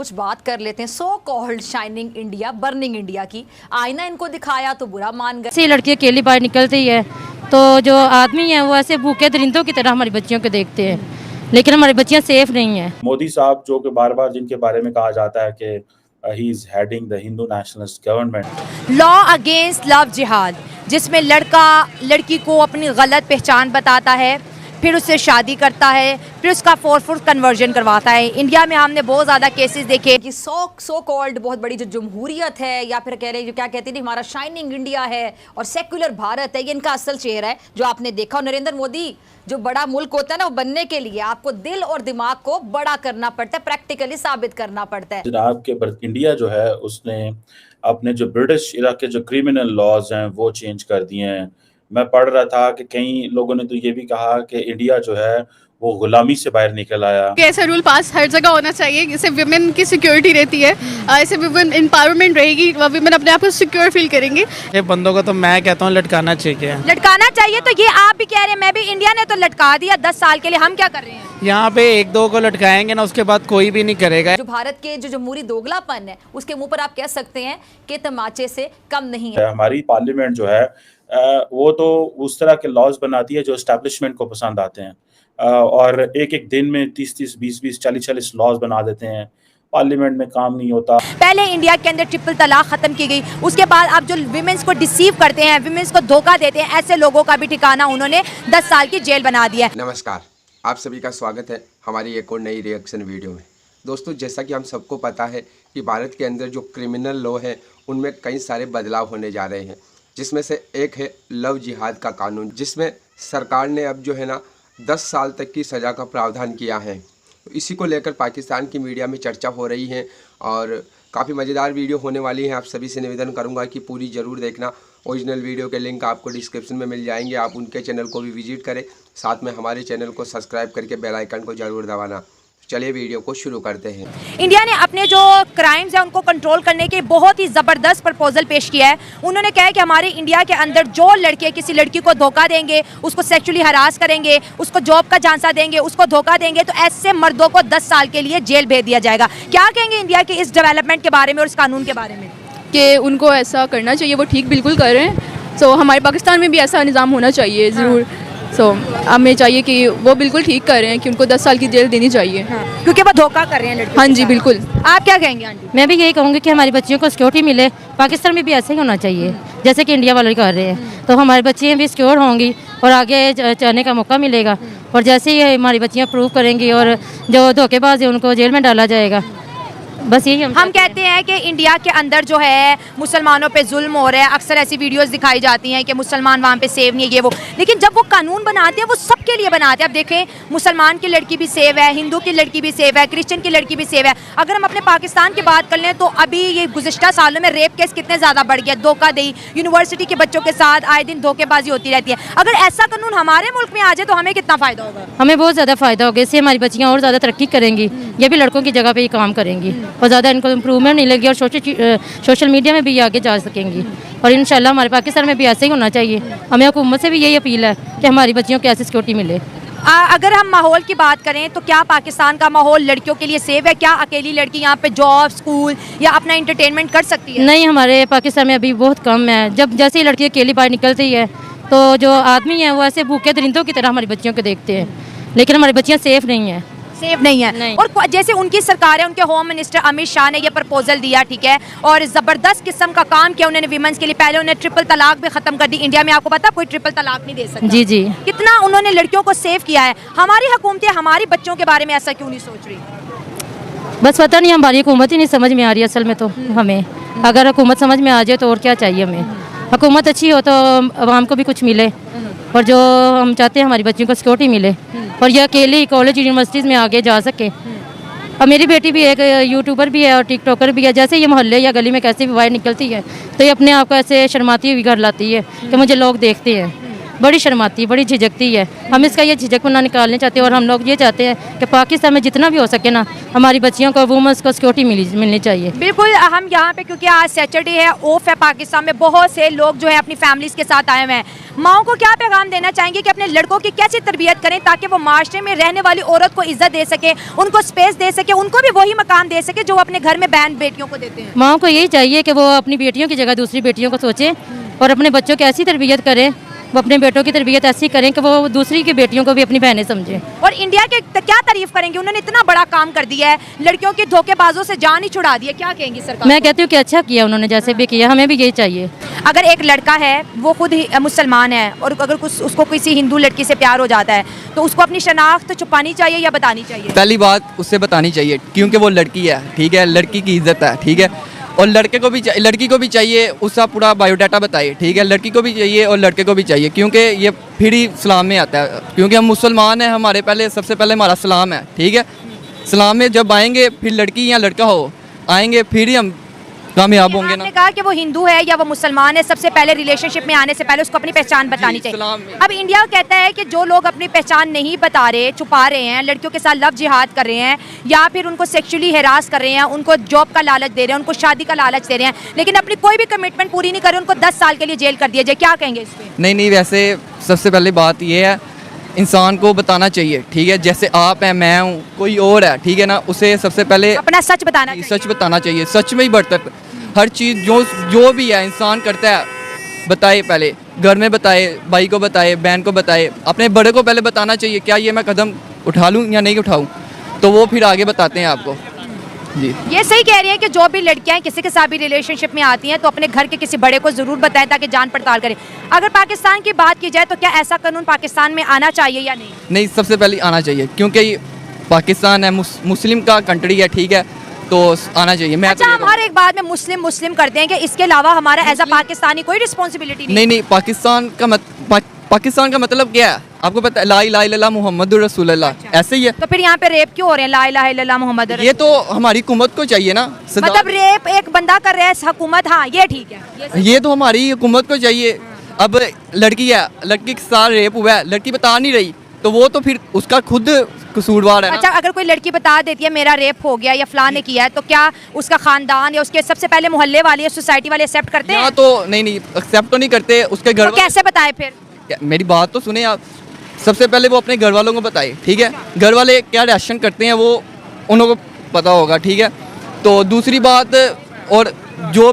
कुछ बात कर लेते हैं so called shining India burning India की। आईना इनको दिखाया तो बुरा मान गए। ऐसी लड़की अकेली बाहर निकलती है तो जो आदमी है वो ऐसे भूखे दरिंदों की तरह हमारी बच्चियों को देखते हैं, लेकिन हमारी बच्चियां सेफ नहीं हैं। मोदी साहब जो कि बार बार जिनके बारे में कहा जाता है कि he is heading the Hindu nationalist government. Law against love जिहाद, जिसमें लड़का लड़की को अपनी गलत पहचान बताता है, फिर उससे शादी करता है, फिर उसका फोर्सफुल कन्वर्जन करवाता है। इंडिया में हमने बहुत ज़्यादा केसेस देखे कि सो कॉल्ड बहुत बड़ी जो जमहूरियत है या फिर कह रहे जो क्या कहते थे हमारा शाइनिंग इंडिया है और सेक्युलर भारत है, ये इनका असल चेहरा है जो आपने देखा। और नरेंद्र मोदी जो बड़ा मुल्क होता है ना, वो बनने के लिए आपको दिल और दिमाग को बड़ा करना पड़ता है, प्रैक्टिकली साबित करना पड़ता है। जनाब के इंडिया जो है उसने अपने जो ब्रिटिश इरा के जो क्रिमिनल लॉज हैं वो चेंज कर दिए हैं। मैं पढ़ रहा था कि कई लोगों ने तो ये भी कहा कि इंडिया जो है वो गुलामी से बाहर निकल आया। ऐसा रूल पास हर जगह होना चाहिए जिससे विमेन की सिक्योरिटी रहती है, ऐसे विमेन एम्पावरमेंट रहेगी, विमेन अपने आप को सिक्योर फील करेंगे। ये बंदों को तो मैं कहता हूँ लटकाना चाहिए। लटकाना चाहिए तो ये आप भी कह रहे हैं, मैं भी, इंडिया ने तो लटका दिया 10 साल के लिए, हम क्या कर रहे हैं? यहाँ पे एक दो को लटकाएंगे ना, उसके बाद कोई भी नहीं करेगा। जो भारत के जो जमहूरी दोगलापन है उसके मुंह पर आप कह सकते हैं कि तमाचे से कम नहीं है। हमारी पार्लियामेंट जो है वो तो उस तरह के लॉज बनाती है जो एस्टेब्लिशमेंट को पसंद आते हैं, और एक एक दिन में 30-30, 20-20, 40-40 लॉज बना देते हैं। पार्लियामेंट में काम नहीं होता। पहले इंडिया के अंदर ट्रिपल तलाक खत्म की गई, उसके बाद आप जो विमेंस को डिसीव करते हैं, विमेंस को धोखा देते हैं, ऐसे लोगों का भी ठिकाना उन्होंने 10 साल की जेल बना दिया है। नमस्कार, आप सभी का स्वागत है हमारी एक और नई रिएक्शन वीडियो में। दोस्तों, जैसा कि हम सबको पता है कि भारत के अंदर जो क्रिमिनल लॉ है उनमें कई सारे बदलाव होने जा रहे हैं, जिसमें से एक है लव जिहाद का कानून, जिसमें सरकार ने अब जो है ना 10 साल तक की सज़ा का प्रावधान किया है। तो इसी को लेकर पाकिस्तान की मीडिया में चर्चा हो रही है और काफ़ी मज़ेदार वीडियो होने वाली है। आप सभी से निवेदन करूंगा कि पूरी ज़रूर देखना। ओरिजिनल वीडियो के लिंक आपको डिस्क्रिप्शन में मिल जाएंगे, आप उनके चैनल को भी विजिट करें, साथ में हमारे चैनल को सब्सक्राइब करके बेल आइकन को ज़रूर दबाना। चलिए वीडियो को शुरू करते हैं। इंडिया ने अपने जो क्राइम्स हैं उनको कंट्रोल करने के बहुत ही ज़बरदस्त प्रपोजल पेश किया है। उन्होंने कहा है कि हमारे इंडिया के अंदर जो लड़के किसी लड़की को धोखा देंगे, उसको सेक्सुअली हरास करेंगे, उसको जॉब का झांसा देंगे, उसको धोखा देंगे, तो ऐसे मर्दों को 10 साल के लिए जेल भेज दिया जाएगा। क्या कहेंगे इंडिया के इस डेवलपमेंट के बारे में और इस कानून के बारे में? कि उनको ऐसा करना चाहिए, वो ठीक बिल्कुल कर रहे हैं। सो हमारे पाकिस्तान में भी ऐसा निज़ाम होना चाहिए ज़रूर। सो हमें चाहिए कि वो बिल्कुल ठीक कर रहे हैं कि उनको 10 साल की जेल देनी चाहिए। क्योंकि वो धोखा कर रहे हैं लड़कियों। हाँ जी, बिल्कुल। आप क्या कहेंगे आंटी? मैं भी यही कहूँगी कि हमारी बच्चियों को सिक्योरिटी मिले। पाकिस्तान में भी ऐसे ही होना चाहिए जैसे कि इंडिया वाले कर रहे हैं, तो हमारी बच्चियाँ भी सिक्योर होंगी और आगे जाने का मौका मिलेगा। और जैसे ही हमारी बच्चियाँ प्रूव करेंगी और जो धोखेबाज है उनको जेल में डाला जाएगा। बस यही हम कहते हैं कि इंडिया के अंदर जो है मुसलमानों पे जुल्म हो रहा है। अक्सर ऐसी वीडियोस दिखाई जाती हैं कि मुसलमान वहाँ पे सेव नहीं है, ये वो, लेकिन जब वो कानून बनाते हैं वो सबके लिए बनाते हैं। अब देखें, मुसलमान की लड़की भी सेव है, हिंदू की लड़की भी सेव है, क्रिश्चियन की लड़की भी सेव है। अगर हम अपने पाकिस्तान की बात कर लें तो अभी ये गुज़िश्ता सालों में रेप केस कितने ज़्यादा बढ़ गया, धोखाधड़ी, यूनिवर्सिटी के बच्चों के साथ आए दिन धोखेबाजी होती रहती है। अगर ऐसा कानून हमारे मुल्क में आ जाए तो हमें कितना फ़ायदा होगा? हमें बहुत ज़्यादा फ़ायदा होगा। इससे हमारी बच्चियाँ और ज़्यादा तरक्की करेंगी, ये भी लड़कों की जगह पे ही काम करेंगी और ज़्यादा इनको इम्प्रूवमेंट मिलेगी और सोशल मीडिया में भी आगे जा सकेंगी। और इंशाल्लाह हमारे पाकिस्तान में भी ऐसे ही होना चाहिए। हमें हुकूमत से भी यही अपील है कि हमारी बच्चियों को ऐसी सिक्योरिटी मिले। अगर हम माहौल की बात करें तो क्या पाकिस्तान का माहौल लड़कियों के लिए सेफ है? क्या अकेली लड़की यहाँ पे जॉब, स्कूल या अपना एंटरटेनमेंट कर सकती है? नहीं, हमारे पाकिस्तान में अभी बहुत कम है। जब जैसे ही लड़की अकेली बाहर निकलती है तो जो आदमी है वो ऐसे भूखे दरिंदों की तरह हमारी बच्चियों को देखते हैं, लेकिन हमारी बच्चियाँ सेफ नहीं हैं। सेफ नहीं है नहीं। और जैसे उनकी सरकार है, उनके होम मिनिस्टर अमित शाह ने ये प्रपोजल दिया, ठीक है, और ज़बरदस्त किस्म का काम किया उन्होंने विमेंस के लिए। पहले उन्होंने ट्रिपल तलाक भी ख़त्म कर दी। इंडिया में आपको पता कोई ट्रिपल तलाक नहीं दे सकता। जी जी, कितना उन्होंने लड़कियों को सेव किया है। हमारी हुकूमतें हमारी बच्चों के बारे में ऐसा क्यों नहीं सोच रही? बस पता नहीं, हमारी हुकूमत ही नहीं समझ में आ रही असल में। तो हमें अगर हुकूमत समझ में आ जाए तो और क्या चाहिए हमें। हुकूमत अच्छी हो तो आवाम को भी कुछ मिले और जो हम चाहते हैं हमारी बच्चियों को सिक्योरिटी मिले और ये अकेले कॉलेज यूनिवर्सिटीज़ में आगे जा सके। और मेरी बेटी भी एक यूट्यूबर भी है और टिकटॉकर भी है। जैसे ये मोहल्ले या गली में कैसे भी बाहर निकलती है तो ये अपने आप को ऐसे शर्माती हुई घर लाती है कि मुझे लोग देखते हैं। बड़ी शर्माती, बड़ी झिझकती है। हम इसका ये झिझक ना निकालना चाहते हैं और हम लोग ये चाहते हैं कि पाकिस्तान में जितना भी हो सके ना हमारी बच्चियों को, वुमेंस को सिक्योरिटी मिलनी चाहिए। बिल्कुल, हम यहाँ पे क्योंकि आज सैटरडे है, ऑफ है पाकिस्तान में, बहुत से लोग जो है अपनी फैमिलीज के साथ आए हुए हैं। माओ को क्या पैगाम देना चाहेंगे कि अपने लड़कों की कैसी तरबियत करें ताकि वो माशरे में रहने वाली औरत को इज्जत दे सके, उनको स्पेस दे सके, उनको भी वही मकाम दे सके जो अपने घर में बहन बेटियों को देते हैं। माओ को यही चाहिए कि वो अपनी बेटियों की जगह दूसरी बेटियों को सोचें और अपने बच्चों की ऐसी तरबियत करें, वो अपने बेटों की तरबियत ऐसी करें कि वो दूसरी की बेटियों को भी अपनी बहनें समझें। और इंडिया के क्या तारीफ करेंगे, उन्होंने इतना बड़ा काम कर दिया है, लड़कियों की धोखेबाजों से जान ही छुड़ा दी है, क्या कहेंगी सरकार? मैं कहती हूँ कि अच्छा किया उन्होंने, जैसे भी किया, हमें भी यही चाहिए। अगर एक लड़का है वो खुद ही मुसलमान है और अगर उसको किसी हिंदू लड़की से प्यार हो जाता है तो उसको अपनी शनाख्त छुपानी चाहिए या बतानी चाहिए? पहली बात उससे बतानी चाहिए क्योंकि वो लड़की है, ठीक है, लड़की की इज्जत है, ठीक है। और लड़के को भी लड़की को भी चाहिए उसका पूरा बायोडाटा बताइए, ठीक है। लड़की को भी चाहिए और लड़के को भी चाहिए क्योंकि ये फिर ही इस्लाम में आता है, क्योंकि हम मुसलमान हैं, हमारे पहले सबसे पहले हमारा सलाम है, ठीक है। सलाम में जब आएंगे फिर लड़की या लड़का हो आएंगे फिर ही हम कामयाब होंगे ना। आपने कहा कि वो हिंदू है या वो मुसलमान है, सबसे पहले रिलेशनशिप में आने से पहले उसको अपनी पहचान बतानी चाहिए। अब इंडिया कहता है कि जो लोग अपनी पहचान नहीं बता रहे, छुपा रहे हैं, लड़कियों के साथ लव जिहाद कर रहे हैं या फिर उनको सेक्सुअली हैरास कर रहे हैं, उनको जॉब का लालच दे रहे हैं, उनको शादी का लालच दे रहे हैं, लेकिन अपनी कोई भी कमिटमेंट पूरी नहीं कर रहे, उनको 10 साल के लिए जेल कर दिया जाए, क्या कहेंगे इस पे? नहीं, वैसे सबसे पहले बात ये है इंसान को बताना चाहिए, ठीक है। जैसे आप हैं, मैं हूँ, कोई और है, ठीक है ना, उसे सबसे पहले अपना सच बताना चाहिए। सच बताना चाहिए। सच में ही बढ़ता है हर चीज़, जो भी है इंसान करता है, बताए पहले, घर में बताए, भाई को बताए, बहन को बताए, अपने बड़े को पहले बताना चाहिए क्या ये मैं कदम उठा लूँ या नहीं उठाऊँ, तो वो फिर आगे बताते हैं आपको। जी, ये सही कह रही है कि जो भी लड़कियां किसी के साथ भी रिलेशनशिप में आती हैं तो अपने घर के किसी बड़े को ज़रूर बताएं ताकि जान पड़ताल करें। अगर पाकिस्तान की बात की जाए तो क्या ऐसा कानून पाकिस्तान में आना चाहिए या नहीं? नहीं, सबसे पहले आना चाहिए क्योंकि पाकिस्तान है, मुस्लिम का कंट्री है, ठीक है, तो आना चाहिए। मैं अच्छा, हम हर एक बात में मुस्लिम करते हैं कि इसके अलावा हमारा एज अ पाकिस्तानी कोई रिस्पॉन्सिबिलिटी नहीं, पाकिस्तान का मतलब क्या है आपको पता है? ला इलाहा इल्लल्लाह मुहम्मदुर रसूलुल्लाह, ऐसे ही है। तो फिर यहाँ पे रेप क्यों हो रहे हैं? ला इलाहा इल्लल्लाह मुहम्मद ये तो हमारी हुकूमत को चाहिए ना, मतलब रेप एक बंदा कर रहा है हुकूमत, हाँ ये ठीक है, ये तो हमारी हुकूमत को चाहिए। अब लड़की है, लड़की के साथ रेप हुआ है, लड़की बता नहीं रही तो वो तो फिर उसका खुद कसूरवार है ना। अच्छा, अगर कोई लड़की बता देती है मेरा रेप हो गया या फलां ने किया है तो क्या उसका खानदान या उसके सबसे पहले मोहल्ले वाले या सोसाइटी वाले एक्सेप्ट करते हैं? तो नहीं, एक्सेप्ट तो नहीं करते। उसके घर तो कैसे बताए फिर? मेरी बात तो सुने आप। सबसे पहले वो अपने घर वालों को बताए, ठीक है। घर वाले क्या रिएक्शन करते हैं वो उनको पता होगा, ठीक है। तो दूसरी बात, और जो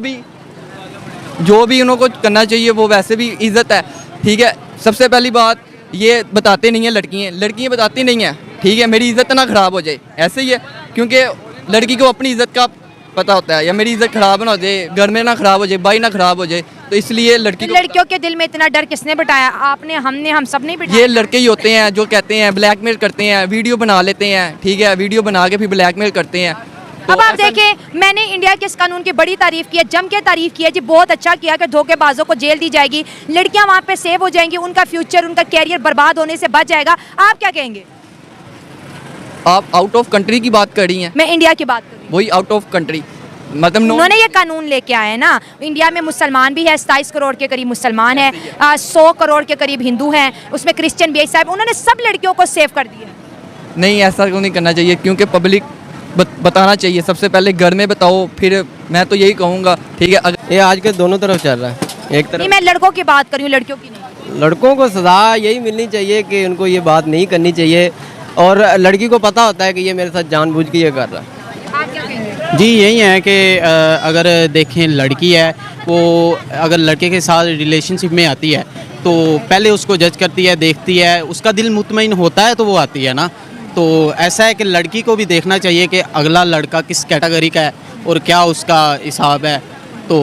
भी उनको करना चाहिए वो वैसे भी इज्जत है, ठीक है। सबसे पहली बात ये बताते नहीं है लड़कियाँ बताती नहीं हैं, ठीक है। मेरी इज्जत ना ख़राब हो जाए, ऐसे ही है, क्योंकि लड़की को अपनी इज्जत का पता होता है, या मेरी इज्जत खराब ना हो जाए, घर में ना ख़राब हो जाए, भाई ना ख़राब हो जाए, तो इसलिए लड़कियों के दिल में इतना डर किसने बिठाया? आपने, हमने, हम सब नहीं बिठाया? ये लड़के ही होते हैं जो कहते हैं, ब्लैकमेल करते हैं, वीडियो बना लेते हैं, ठीक है, वीडियो बना के फिर ब्लैकमेल करते हैं। तो अब आप देखें, मैंने इंडिया के इस कानून की बड़ी तारीफ की है, जम के तारीफ की है जी, बहुत अच्छा किया कि धोखेबाजों को जेल दी जाएगी, लड़कियां वहाँ पे सेव हो जाएंगी, उनका फ्यूचर, उनका कैरियर बर्बाद होने से बच जाएगा। आप क्या कहेंगे? आप आउट ऑफ कंट्री की बात कर रही हैं, मैं इंडिया की बात कर रही हूँ। वही आउट ऑफ कंट्री, मतलब उन्होंने ये कानून लेके आए हैं ना। इंडिया में मुसलमान भी है, 27 करोड़ के करीब मुसलमान है, 100 करोड़ के करीब हिंदू हैं, उसमें क्रिश्चियन भी है, साहब उन्होंने सब लड़कियों को सेव कर दिया। नहीं, ऐसा क्यों नहीं करना चाहिए, क्योंकि पब्लिक बताना चाहिए। सबसे पहले घर में बताओ, फिर मैं तो यही कहूँगा, ठीक है। ये आज के दोनों तरफ चल रहा है, एक तरफ नहीं, मैं लड़कों की बात कर रही हूँ, लड़कियों की नहीं। लड़कों को सजा यही मिलनी चाहिए कि उनको ये बात नहीं करनी चाहिए, और लड़की को पता होता है कि ये मेरे साथ जानबूझ के ये कर रहा है। आप क्या कहेंगे? जी, यही है कि अगर देखें लड़की है वो अगर लड़के के साथ रिलेशनशिप में आती है तो पहले उसको जज करती है, देखती है, उसका दिल मुतमईन होता है तो वो आती है ना। तो ऐसा है कि लड़की को भी देखना चाहिए कि अगला लड़का किस कैटेगरी का है और क्या उसका हिसाब है। तो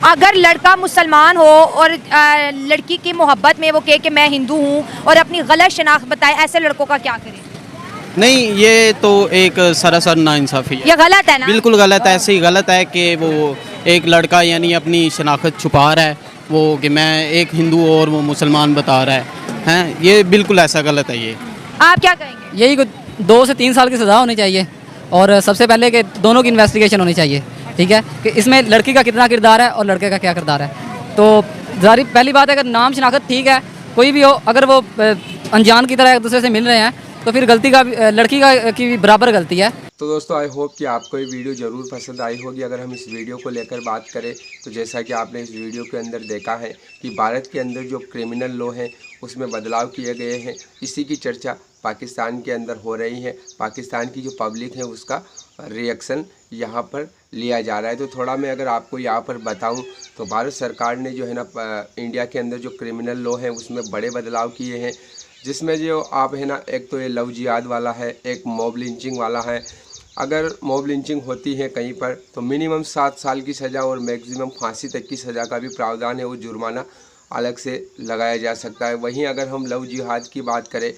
अगर लड़का मुसलमान हो और लड़की की मोहब्बत में वो कहे कि मैं हिंदू हूँ और अपनी गलत शनाख्त बताए, ऐसे लड़कों का क्या करें? नहीं, ये तो एक सरासर नाइंसाफ़ी है, ये गलत है ना? बिल्कुल गलत है। ऐसे ही गलत है कि वो एक लड़का यानी अपनी शनाख्त छुपा रहा है, वो कि मैं एक हिंदू और वो मुसलमान बता रहा है, ये बिल्कुल ऐसा गलत है। ये आप क्या कहेंगे? यही 2 से 3 साल की सज़ा होनी चाहिए, और सबसे पहले कि दोनों की इन्वेस्टिगेशन होनी चाहिए, ठीक है, कि इसमें लड़की का कितना किरदार है और लड़के का क्या किरदार है। तो जारी पहली बात है, अगर नाम शनाख्त ठीक है कोई भी हो, अगर वो अनजान की तरह एक दूसरे से मिल रहे हैं तो फिर गलती का लड़की की भी बराबर गलती है। तो दोस्तों आई होप कि आपको ये वीडियो ज़रूर पसंद आई होगी। अगर हम इस वीडियो को लेकर बात करें तो जैसा कि आपने इस वीडियो के अंदर देखा है कि भारत के अंदर जो क्रिमिनल लॉ हैं उसमें बदलाव किए गए हैं, इसी की चर्चा पाकिस्तान के अंदर हो रही है। पाकिस्तान की जो पब्लिक है उसका रिएक्शन यहाँ पर लिया जा रहा है। तो थोड़ा मैं अगर आपको यहाँ पर बताऊँ तो भारत सरकार ने जो है ना इंडिया के अंदर जो क्रिमिनल लॉ है उसमें बड़े बदलाव किए हैं, जिसमें जो आप है ना एक तो ये लव जिहाद वाला है, एक मॉब लिंचिंग वाला है। अगर मॉब लिंचिंग होती है कहीं पर तो मिनिमम 7 साल की सज़ा और मैक्सिमम फांसी तक की सज़ा का भी प्रावधान है, वो जुर्माना अलग से लगाया जा सकता है। वहीं अगर हम लव जिहाद की बात करें,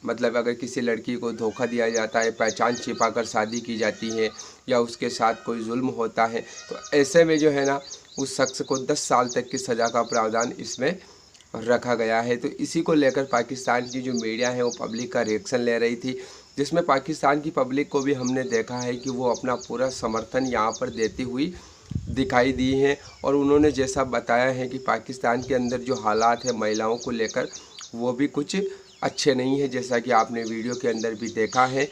मतलब अगर किसी लड़की को धोखा दिया जाता है, पहचान छिपाकर शादी की जाती है या उसके साथ कोई जुल्म होता है, तो ऐसे में जो है ना उस शख्स को 10 साल तक की सज़ा का प्रावधान इसमें रखा गया है। तो इसी को लेकर पाकिस्तान की जो मीडिया है वो पब्लिक का रिएक्शन ले रही थी, जिसमें पाकिस्तान की पब्लिक को भी हमने देखा है कि वो अपना पूरा समर्थन यहाँ पर देती हुई दिखाई दी है। और उन्होंने जैसा बताया है कि पाकिस्तान के अंदर जो हालात है महिलाओं को लेकर वो भी कुछ अच्छे नहीं है। जैसा कि आपने वीडियो के अंदर भी देखा है,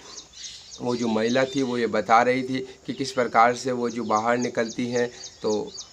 वो जो महिला थी वो ये बता रही थी कि किस प्रकार से वो जो बाहर निकलती हैं तो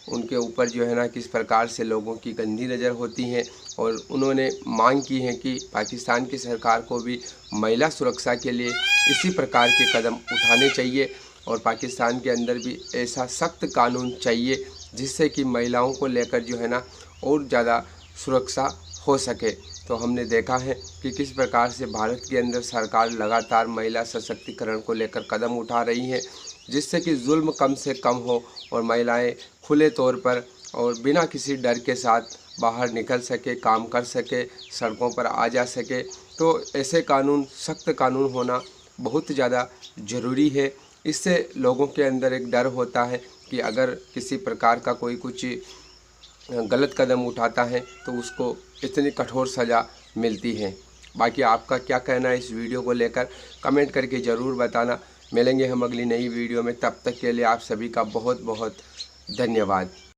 उनके ऊपर जो है ना किस प्रकार से लोगों की गंदी नज़र होती हैं। और उन्होंने मांग की है कि पाकिस्तान की सरकार को भी महिला सुरक्षा के लिए इसी प्रकार के कदम उठाने चाहिए और पाकिस्तान के अंदर भी ऐसा सख्त कानून चाहिए जिससे कि महिलाओं को लेकर जो है ना और ज़्यादा सुरक्षा हो सके। तो हमने देखा है कि किस प्रकार से भारत के अंदर सरकार लगातार महिला सशक्तिकरण को लेकर कदम उठा रही है, जिससे कि जुल्म कम से कम हो और महिलाएं खुले तौर पर और बिना किसी डर के साथ बाहर निकल सके, काम कर सके, सड़कों पर आ जा सके। तो ऐसे कानून, सख्त कानून होना बहुत ज़्यादा ज़रूरी है। इससे लोगों के अंदर एक डर होता है कि अगर किसी प्रकार का कोई कुछ गलत कदम उठाता है तो उसको इतनी कठोर सज़ा मिलती है। बाकी आपका क्या कहना है इस वीडियो को लेकर कमेंट करके ज़रूर बताना। मिलेंगे हम अगली नई वीडियो में, तब तक के लिए आप सभी का बहुत बहुत धन्यवाद।